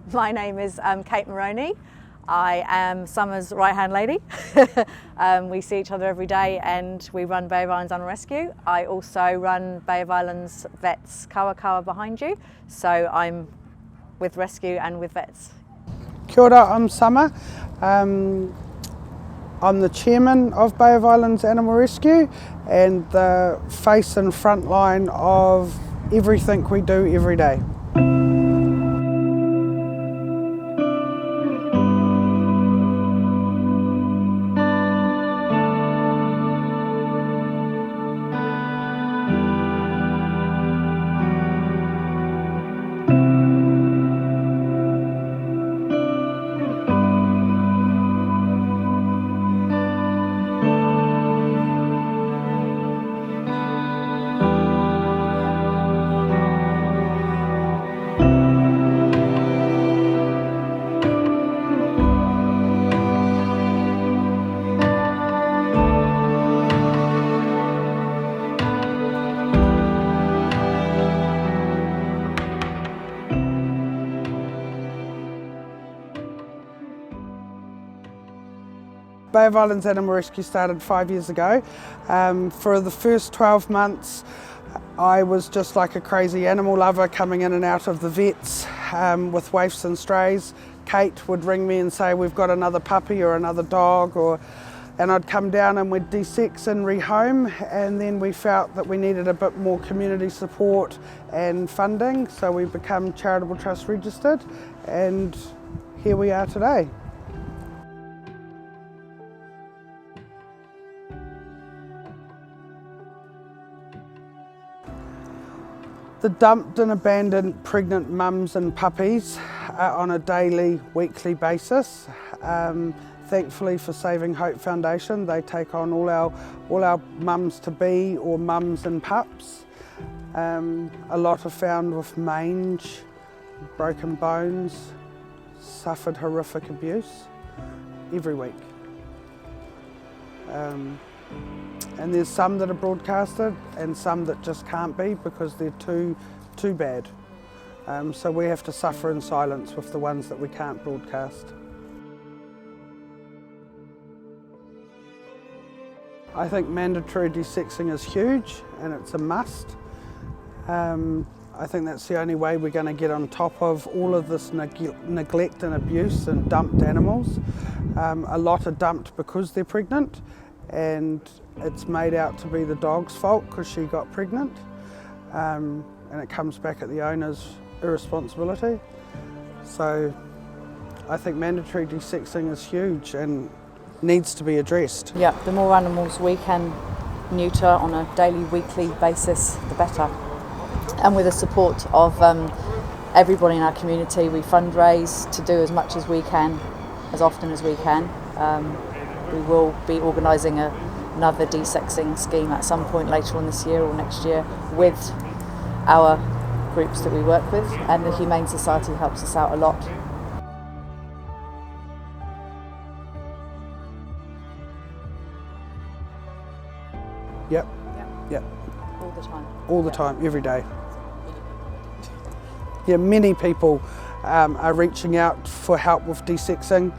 My name is Kate Moroney. I am Summer's right-hand lady. We see each other every day and we run Bay of Islands Animal Rescue. I also run Bay of Islands Vets Kawa behind you, so I'm with Rescue and with Vets. Kia ora, I'm Summer. I'm the chairman of Bay of Islands Animal Rescue and the face and front line of everything we do every day. Bay of Islands Animal Rescue started 5 years ago. For the first 12 months I was just like a crazy animal lover coming in and out of the vets with waifs and strays. Kate would ring me and say we've got another puppy or another dog, and I'd come down and we'd de-sex and rehome, and then we felt that we needed a bit more community support and funding, so we become Charitable Trust registered, and here we are today. The dumped and abandoned pregnant mums and puppies are on a daily, weekly basis. Thankfully for Saving Hope Foundation, they take on all our mums to be or mums and pups. A lot are found with mange, broken bones, suffered horrific abuse every week. And there's some that are broadcasted and some that just can't be because they're too bad. So we have to suffer in silence with the ones that we can't broadcast. I think mandatory de-sexing is huge and it's a must. I think that's the only way we're going to get on top of all of this neglect and abuse and dumped animals. A lot are dumped because they're pregnant, and it's made out to be the dog's fault because she got pregnant, and it comes back at the owner's irresponsibility. So I think mandatory de-sexing is huge and needs to be addressed. Yeah, the more animals we can neuter on a daily, weekly basis, the better. And with the support of everybody in our community, we fundraise to do as much as we can, as often as we can. We will be organising another de-sexing scheme at some point later on this year or next year with our groups that we work with, and the Humane Society helps us out a lot. Yep. All the time. All the time, every day. Yeah, many people are reaching out for help with de-sexing.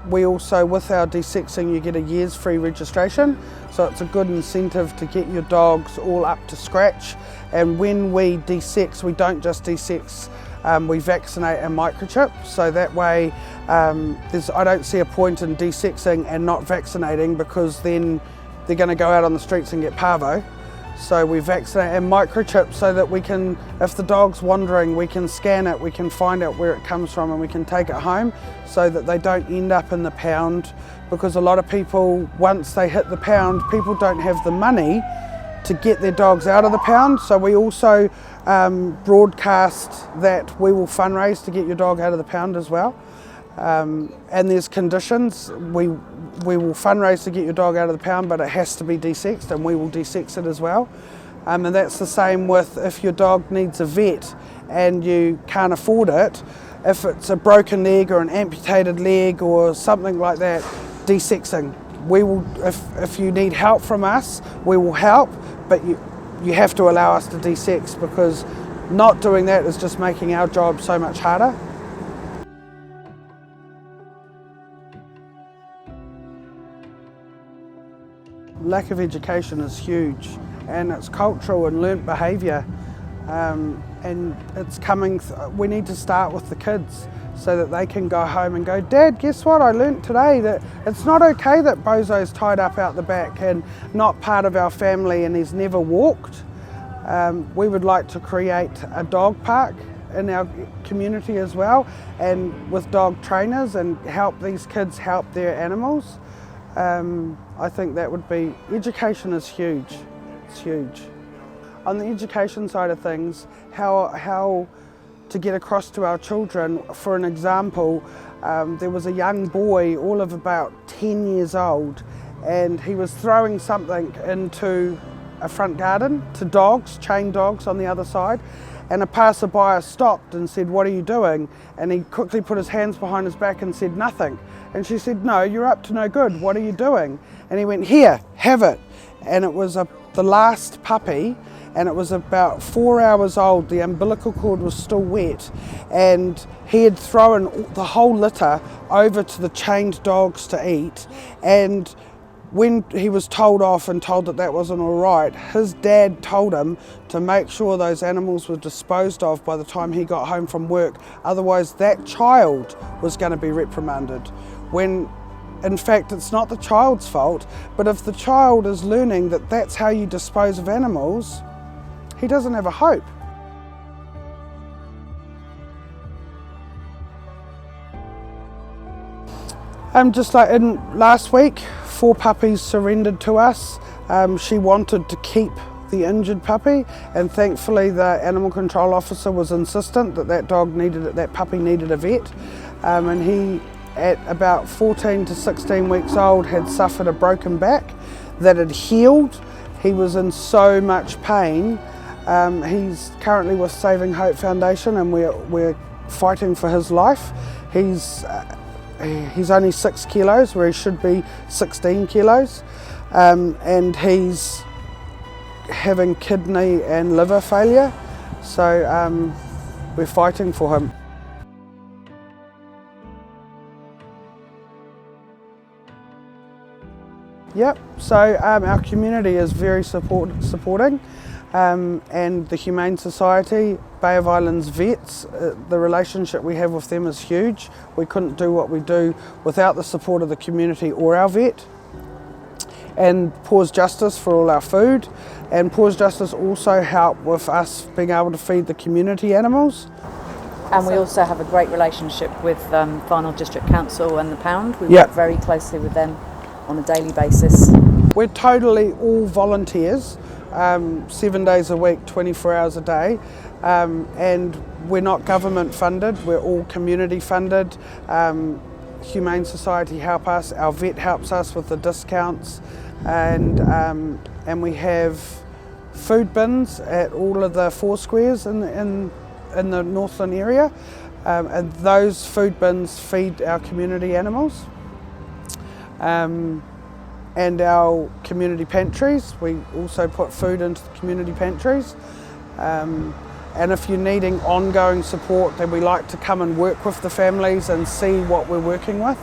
We also, with our de-sexing, you get a year's free registration, so it's a good incentive to get your dogs all up to scratch. And when we de-sex, we don't just de-sex, we vaccinate and microchip, so that way I don't see a point in de-sexing and not vaccinating, because then they're going to go out on the streets and get parvo. So we vaccinate and microchip so that we can, if the dog's wandering, we can scan it, we can find out where it comes from, and we can take it home so that they don't end up in the pound, because a lot of people, once they hit the pound, people don't have the money to get their dogs out of the pound. So we also broadcast that we will fundraise to get your dog out of the pound as well. And there's conditions. We will fundraise to get your dog out of the pound, but it has to be de-sexed, and we will de-sex it as well. And that's the same with if your dog needs a vet and you can't afford it. If it's a broken leg or an amputated leg or something like that, de-sexing. We will, if you need help from us, we will help, but you have to allow us to de-sex, because not doing that is just making our job so much harder. lack of education is huge, and it's cultural and learnt behaviour, and it's coming. We need to start with the kids so that they can go home and go, Dad, guess what, I learnt today that it's not okay that Bozo's tied up out the back and not part of our family and he's never walked. We would like to create a dog park in our community as well, and with dog trainers, and help these kids help their animals. I think that would be, education is huge, it's huge. On the education side of things, how to get across to our children. For an example, there was a young boy, all of about 10 years old, and he was throwing something into a front garden to dogs, chained dogs on the other side, and a passerby stopped and said, "What are you doing?" And he quickly put his hands behind his back and said, "Nothing." And she said, "No, you're up to no good, what are you doing?" And he went, "Here, have it." And it was the last puppy, and it was about 4 hours old. The umbilical cord was still wet, and he had thrown the whole litter over to the chained dogs to eat. And when he was told off and told that that wasn't all right, his dad told him to make sure those animals were disposed of by the time he got home from work, otherwise that child was going to be reprimanded. When in fact it's not the child's fault, but if the child is learning that that's how you dispose of animals, he doesn't have a hope. Just like in last week, 4 puppies surrendered to us. She wanted to keep the injured puppy, and thankfully the animal control officer was insistent that that puppy needed a vet. And he, at about 14 to 16 weeks old, had suffered a broken back that had healed. He was in so much pain. He's currently with Saving Hope Foundation, and we're fighting for his life. He's only 6 kilos where he should be 16 kilos, and he's having kidney and liver failure, so we're fighting for him. Yep, so our community is very supporting, and the Humane Society, Bay of Islands vets, the relationship we have with them is huge. We couldn't do what we do without the support of the community or our vet. And Paws Justice for all our food, and Paws Justice also help with us being able to feed the community animals. And we also have a great relationship with Farnell District Council and the Pound. We work very closely with them on a daily basis. We're totally all volunteers, 7 days a week, 24 hours a day, and we're not government funded, we're all community funded. Humane Society help us, our vet helps us with the discounts, and we have food bins at all of the 4 squares in the Northland area, and those food bins feed our community animals. And our community pantries, we also put food into the community pantries. And if you're needing ongoing support, then we like to come and work with the families and see what we're working with.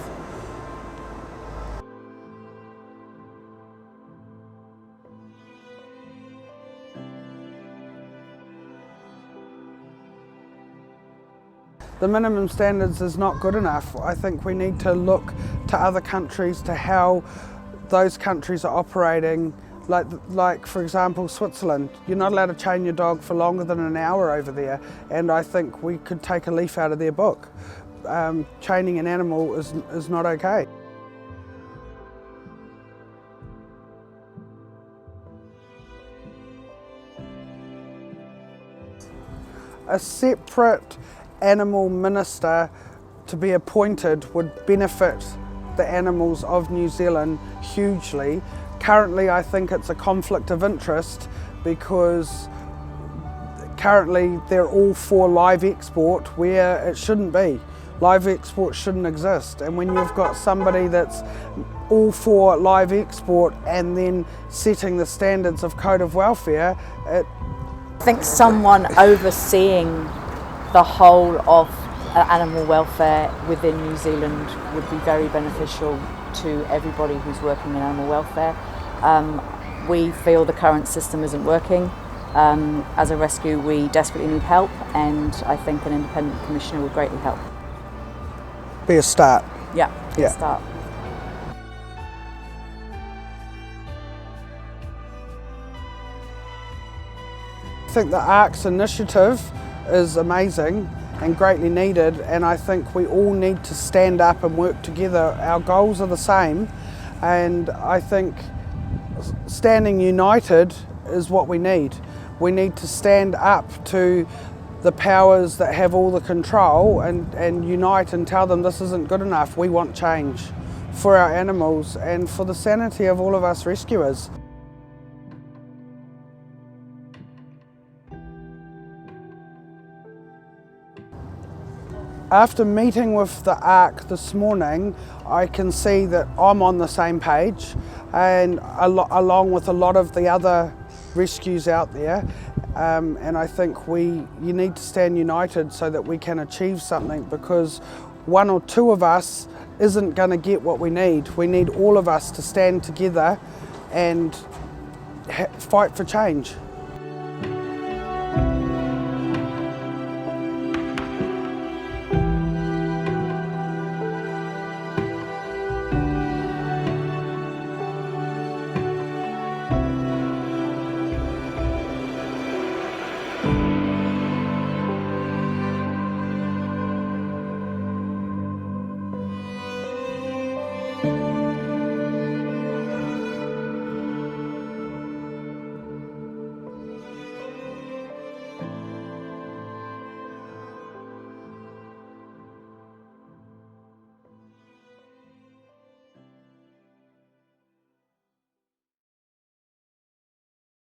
The minimum standards is not good enough. I think we need to look to other countries, to how those countries are operating. Like for example, Switzerland. You're not allowed to chain your dog for longer than an hour over there, and I think we could take a leaf out of their book. Chaining an animal is not okay. A separate animal minister to be appointed would benefit the animals of New Zealand hugely. Currently, I think it's a conflict of interest because currently they're all for live export where it shouldn't be. Live export shouldn't exist, and when you've got somebody that's all for live export and then setting the standards of code of welfare, I think someone overseeing the whole of animal welfare within New Zealand would be very beneficial to everybody who's working in animal welfare. We feel the current system isn't working. As a rescue, we desperately need help, and I think an independent commissioner would greatly help. Be a start. Yeah, Yeah. a start. I think the ARC's initiative is amazing and greatly needed, and I think we all need to stand up and work together. Our goals are the same, and I think standing united is what we need. We need to stand up to the powers that have all the control and unite and tell them this isn't good enough. We want change for our animals and for the sanity of all of us rescuers. After meeting with the ARC this morning, I can see that I'm on the same page, and along with a lot of the other rescues out there, and I think you need to stand united so that we can achieve something, because one or two of us isn't going to get what we need. We need all of us to stand together and fight for change.